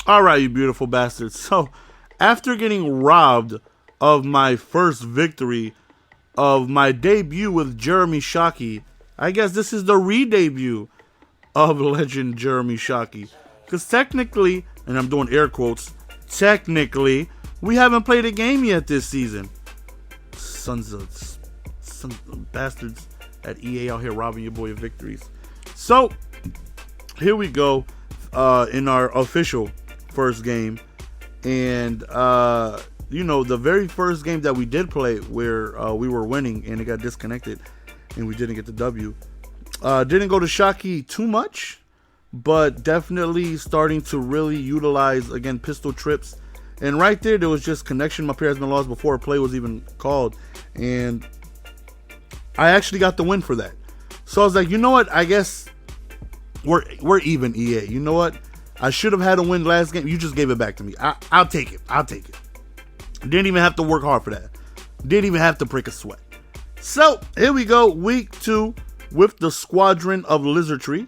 All right, you beautiful bastards. So, after getting robbed of my first victory of my debut with Jeremy Shockey, I guess this is the re-debut of legend Jeremy Shockey. Because technically, and I'm doing air quotes, technically, we haven't played a game yet this season. Sons of bastards at EA out here robbing your boy of victories. So, here we go in our official first game. And, the very first game that we did play where we were winning and it got disconnected and we didn't get the W. Didn't go to Shockey too much, but definitely starting to really utilize, again, pistol trips. And right there was just connection. My player has been lost before a play was even called. And I actually got the win for that. So I was like, you know what? I guess we're even, EA. You know what? I should have had a win last game. You just gave it back to me. I'll take it. Didn't even have to work hard for that. Didn't even have to break a sweat. So here we go. Week 2 with the Squadron of Lizardry.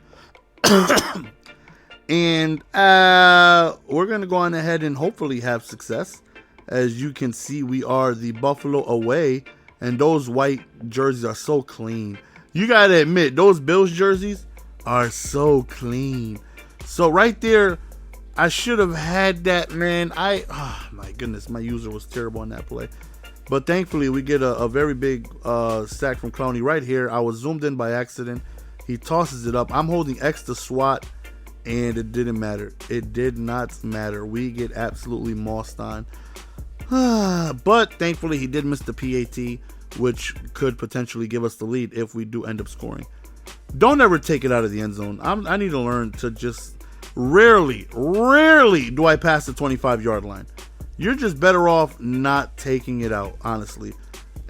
And we're going to go on ahead and hopefully have success. As you can see, we are the Buffalo away. And those white jerseys are so clean. You got to admit, those Bills jerseys are so clean. So right there, I should have had that, man. Oh my goodness, my user was terrible on that play. But thankfully, we get a very big sack from Clowney right here. I was zoomed in by accident. He tosses it up. I'm holding X to SWAT, and it didn't matter. It did not matter. We get absolutely mossed on. But thankfully, he did miss the PAT, which could potentially give us the lead if we do end up scoring. Don't ever take it out of the end zone. I need to learn to just... Rarely do I pass the 25-yard line. You're just better off not taking it out, honestly.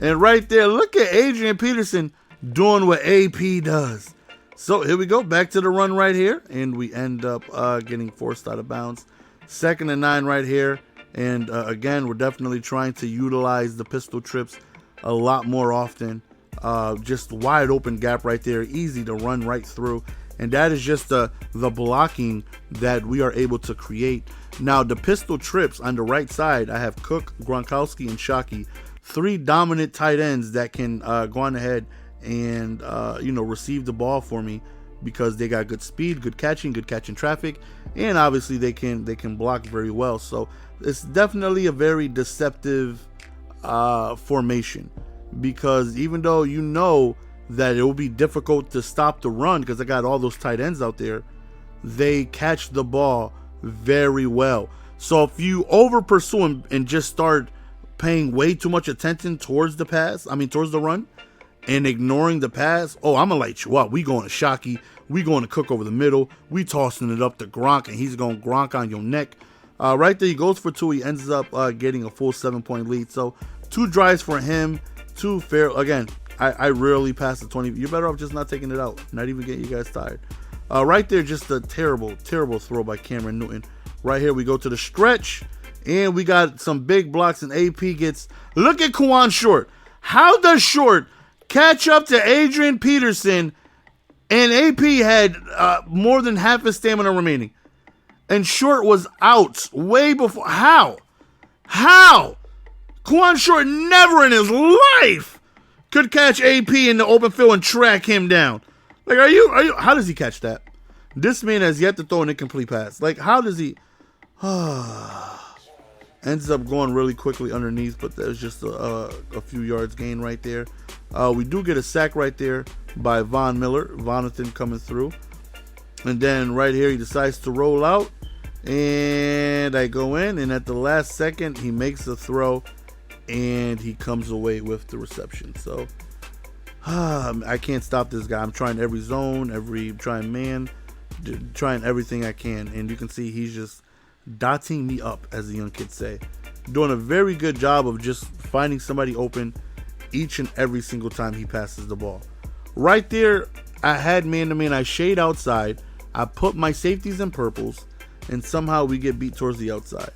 And right there, look at Adrian Peterson doing what AP does. So here we go, back to the run right here. And we end up getting forced out of bounds. 2nd and 9 right here. And again, we're definitely trying to utilize the pistol trips a lot more often. Just wide open gap right there. Easy to run right through. And that is just the blocking that we are able to create. Now, the pistol trips on the right side, I have Cook, Gronkowski, and Shockey. 3 dominant tight ends that can go on ahead and, receive the ball for me because they got good speed, good catching traffic, and obviously they can block very well. So it's definitely a very deceptive formation because even though you know that it will be difficult to stop the run because I got all those tight ends out there, they catch the ball very well. So if you over pursue and just start paying way too much attention towards the run and ignoring the pass, I'm gonna light you up. We going to Shockey, we going to Cook over the middle, we tossing it up to Gronk, and he's going Gronk on your neck. Right there, he goes for 2. He ends up getting a full 7-point lead. So 2 drives for him, 2 fair. Again, I rarely pass the 20. You're better off just not taking it out. Not even getting you guys tired. Right there, just a terrible throw by Cameron Newton. Right here, we go to the stretch. And we got some big blocks, and AP gets... Look at Kwan Short. How does Short catch up to Adrian Peterson, and AP had more than half his stamina remaining? And Short was out way before... How? Kwan Short never in his life could catch AP in the open field and track him down. Like, are you? How does he catch that? This man has yet to throw an incomplete pass. Like, how does he? Ends up going really quickly underneath, but there's just a few yards gain right there. We do get a sack right there by Von Miller. Vonathan coming through. And then right here, he decides to roll out. And I go in, and at the last second, he makes a throw. And he comes away with the reception. So I can't stop this guy. I'm trying every zone, trying man, trying everything I can. And you can see he's just dotting me up, as the young kids say. Doing a very good job of just finding somebody open each and every single time he passes the ball. Right there, I had man-to-man. I shade outside. I put my safeties in purples. And somehow we get beat towards the outside.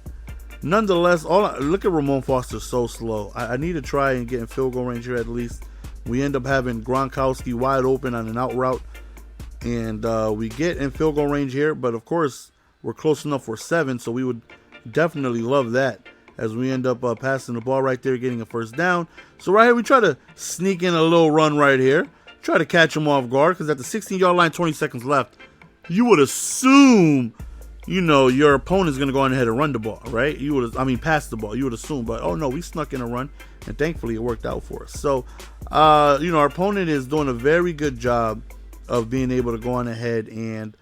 Nonetheless, look at Ramon Foster, so slow. I need to try and get in field goal range here at least. We end up having Gronkowski wide open on an out route. And we get in field goal range here. But, of course, were close enough for 7, so we would definitely love that, as we end up passing the ball right there, getting a first down. So right here, we try to sneak in a little run right here, try to catch him off guard, because at the 16-yard line, 20 seconds left, you would assume, you know, your opponent's going to go on ahead and run the ball, right? Pass the ball. You would assume, but oh no, we snuck in a run, and thankfully it worked out for us. So, you know, our opponent is doing a very good job of being able to go on ahead and,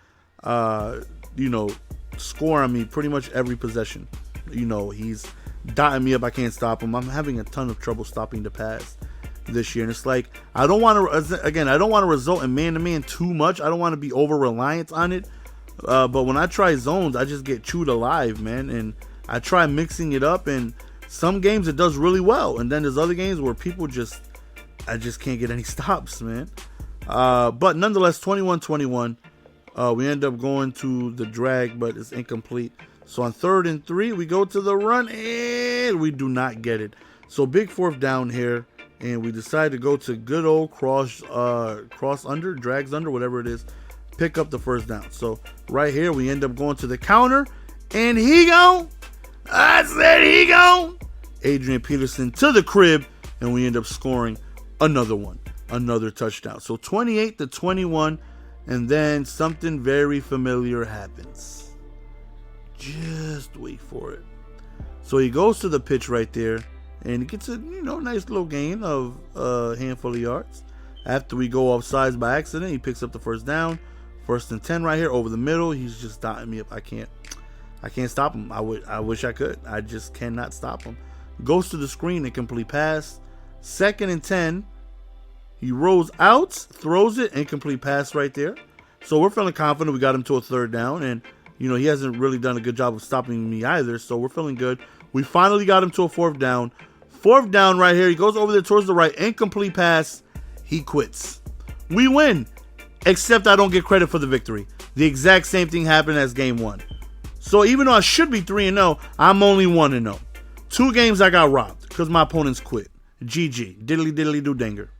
you know, score on me pretty much every possession. You know, he's dotting me up. I can't stop him. I'm having a ton of trouble stopping the pass this year, and it's like, I don't want to result in man-to-man too much. I don't want to be over-reliant on it. But when I try zones, I just get chewed alive, man. And I try mixing it up, and some games it does really well. And then there's other games where I just can't get any stops, man. But nonetheless, 21-21. We end up going to the drag, but it's incomplete. So on 3rd and 3, we go to the run, and we do not get it. So big 4th down here, and we decide to go to good old cross under, drags under, whatever it is. Pick up the first down. So right here, we end up going to the counter, and he gone. I said he gone. Adrian Peterson to the crib, and we end up scoring another touchdown. So 28-21, and then something very familiar happens. Just wait for it. So he goes to the pitch right there, and he gets a nice little gain of a handful of yards. After we go offsides by accident, he picks up the first down. 1st and 10 right here over the middle. He's just dotting me up. I can't stop him. I wish I could. I just cannot stop him. Goes to the screen, incomplete pass. 2nd and 10. He rolls out, throws it, incomplete pass right there. So we're feeling confident. We got him to a 3rd down, and you know, he hasn't really done a good job of stopping me either. So we're feeling good. We finally got him to a 4th down. 4th down right here. He goes over there towards the right, incomplete pass. He quits. We win. Except I don't get credit for the victory. The exact same thing happened as game 1. So even though I should be 3-0, I'm only 1-0. 2 games I got robbed because my opponents quit. GG. Diddly diddly do dinger.